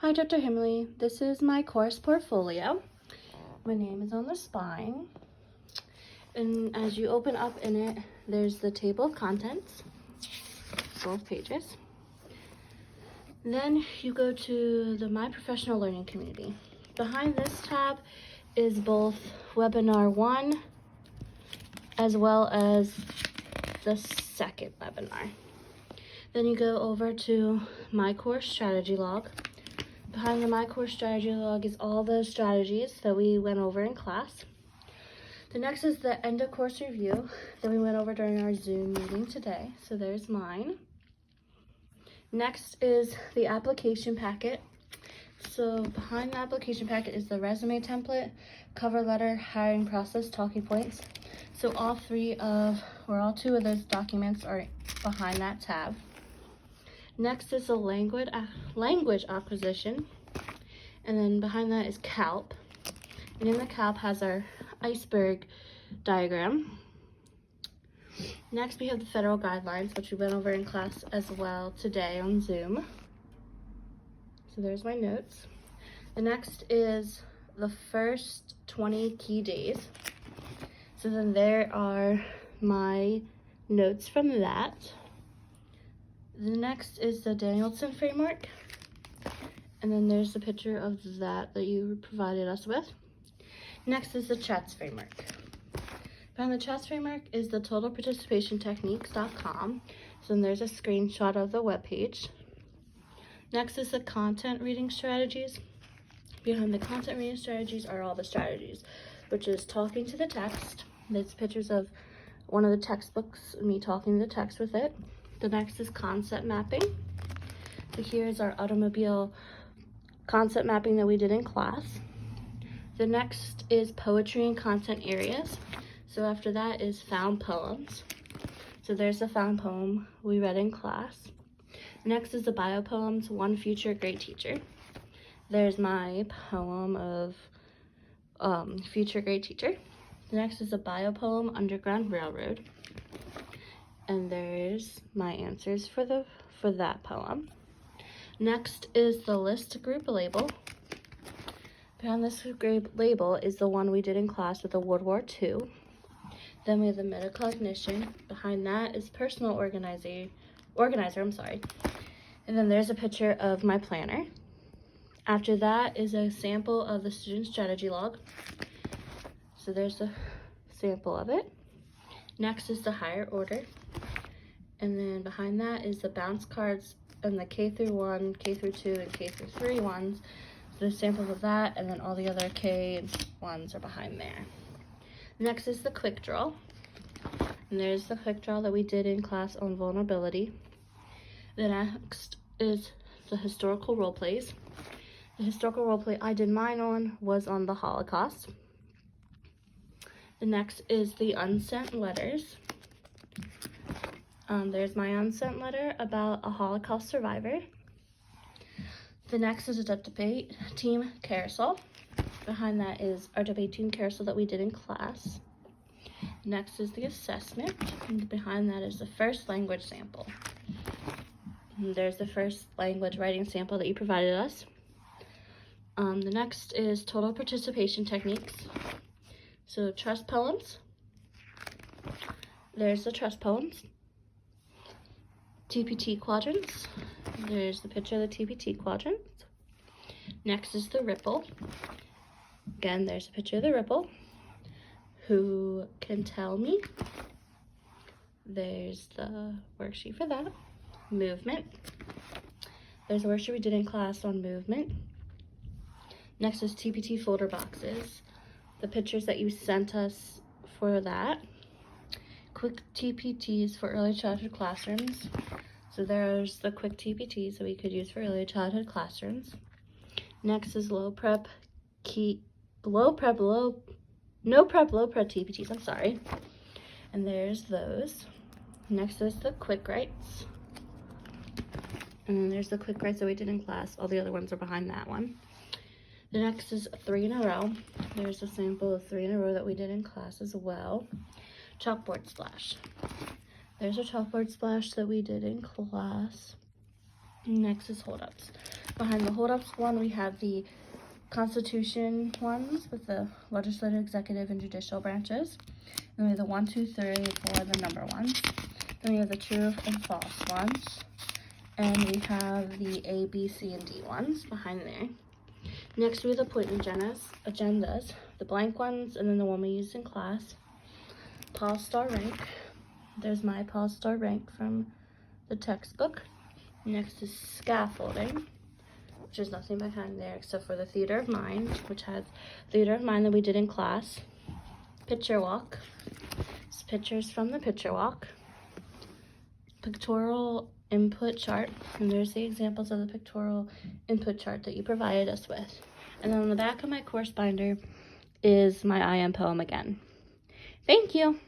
Hi, Dr. Himley. This is my course portfolio. My name is on the spine. And as you open up in it, there's the table of contents, both pages. Then you go to the My Professional Learning community. Behind this tab is both webinar 1 as well as the second webinar. Then you go over to My Course Strategy Log. Behind the My Course Strategy Log is all the strategies that we went over in class. The next is the end of course review that we went over during our Zoom meeting today. So there's mine. Next is the application packet. So behind the application packet is the resume template, cover letter, hiring process, talking points. So all two of those documents are behind that tab. Next is the language acquisition, and then behind that is CALP. And in the CALP has our iceberg diagram. Next we have the federal guidelines, which we went over in class as well today on Zoom. So there's my notes. The next is the first 20 key days. So then there are my notes from that. The next is the Danielson framework. And then there's the picture of that you provided us with. Next is the CHATS framework. Behind the CHATS framework is the totalparticipationtechniques.com. So then there's a screenshot of the webpage. Next is the content reading strategies. Behind the content reading strategies are all the strategies, which is talking to the text. There's pictures of one of the textbooks, me talking to the text with it. The next is concept mapping. So here's our automobile concept mapping that we did in class. The next is poetry and content areas. So after that is found poems. So there's the found poem we read in class. Next is the bio poems, One Future Great Teacher. There's my poem of Future Great Teacher. The next is a bio poem, Underground Railroad. And there's my answers for that poem. Next is the list group label. Behind this group label is the one we did in class with the World War II. Then we have the metacognition. Behind that is personal organizer. And then there's a picture of my planner. After that is a sample of the student strategy log. So there's a sample of it. Next is the higher order. And then behind that is the bounce cards and the K through 1, K through 2, and K through 3 ones. So the samples of that, and then all the other K ones are behind there. Next is the quick draw. And there's the quick draw that we did in class on vulnerability. The next is the historical role plays. The historical role play I did mine on was on the Holocaust. The next is the unsent letters. There's my unsent letter about a Holocaust survivor. The next is a debate team carousel. Behind that is our debate team carousel that we did in class. Next is the assessment. And behind that is the first language sample. And there's the first language writing sample that you provided us. The next is total participation techniques. So trust poems. There's the trust poems. TPT quadrants. There's the picture of the TPT quadrants. Next is the ripple. Again, there's a picture of the ripple. Who can tell me? There's the worksheet for that. Movement. There's a worksheet we did in class on movement. Next is TPT folder boxes. The pictures that you sent us for that. Quick TPTs for early childhood classrooms. So there's the quick TPTs that we could use for early childhood classrooms. Next is no prep TPTs, I'm sorry. And there's those. Next is the quick writes. And then there's the quick writes that we did in class. All the other ones are behind that one. The next is 3 in a row. There's a sample of 3 in a row that we did in class as well. Chalkboard splash. There's a chalkboard splash that we did in class. Next is hold-ups. Behind the hold-ups one, we have the Constitution ones with the legislative, executive, and judicial branches. Then we have the 1, 2, 3 for the number ones. Then we have the true and false ones. And we have the A, B, C, and D ones behind there. Next we have the point agendas, the blank ones, and then the one we used in class. Pol Star rank. There's my Pol Star rank from the textbook. Next is scaffolding, which is nothing behind there except for the theater of mind, which has theater of mind that we did in class. Picture walk. It's pictures from the picture walk. Pictorial input chart, and there's the examples of the pictorial input chart that you provided us with. And then on the back of my course binder is my I Am poem again. Thank you.